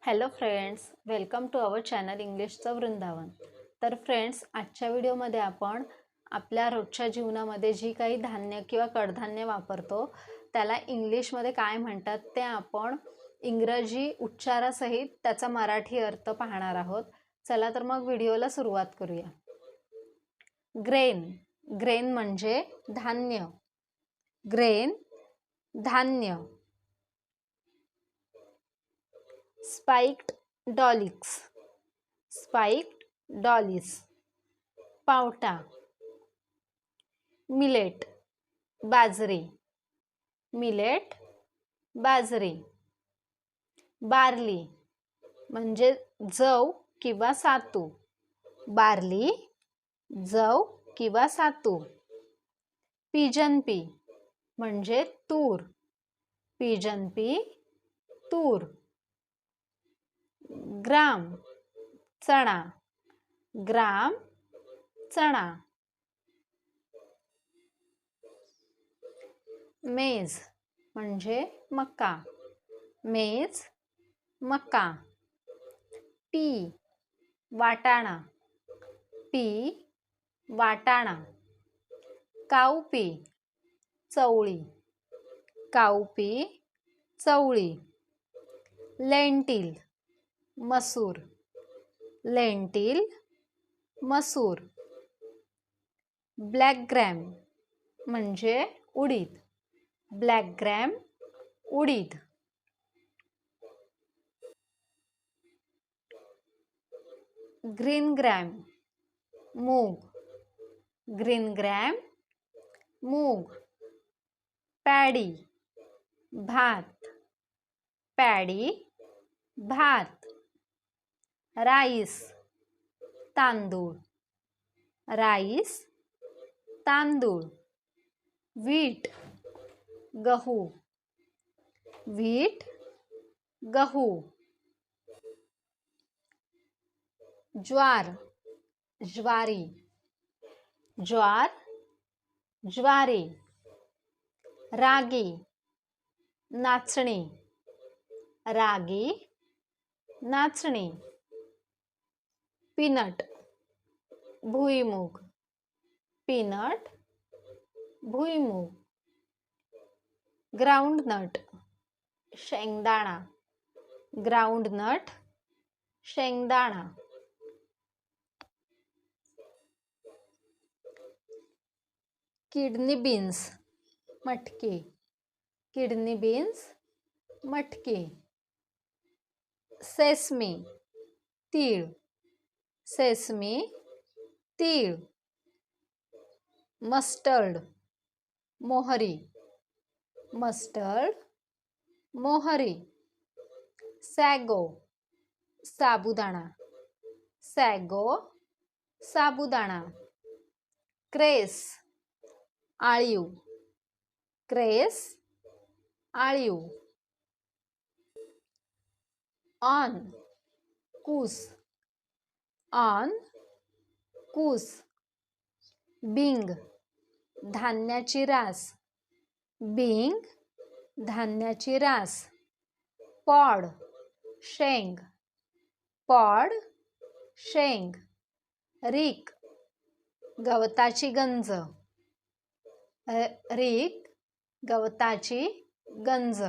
Hello friends, welcome to our channel इंग्लिशचं वृंदावन. तर friends, आजच्या व्हिडिओमध्ये आपण आपल्या रोजच्या जीवनामध्ये जी काही धान्य किंवा कडधान्य वापरतो त्याला इंग्लिशमध्ये काय म्हणतात ते आपण इंग्रजी उच्चारासहित त्याचा मराठी अर्थ पाहणार आहोत. चला तर मग व्हिडिओला सुरुवात करूया. ग्रेन म्हणजे धान्य. ग्रेन धान्य. स्पाइक्ड डॉलिक्स पावटा. मिलेट बाजरी. बार्ली म्हणजे जव किंवा सातू. पिजन पी म्हणजे तूर. ग्राम चणा. मेज म्हणजे मका. पी वाटाणा. काउपी चवळी. लेंटिल मसूर. ब्लॅक ग्रॅम म्हणजे उडीद. ग्रीन ग्रॅम मूग. पॅडी भात. राईस तांदूळ. व्हीट गहू. ज्वारी. रागी नाचणी. पीनट भुईमूग. ग्राउंडनट शेंगदाणा. किडनी बीन्स मटकी. सेसमी तीळ. मस्टर्ड मोहरी. सॅगो साबुदाणा. क्रेस आळीव. ऑन कूस. बिंग धान्याची रास. पॉड शेंग. रिक गवताची गंज.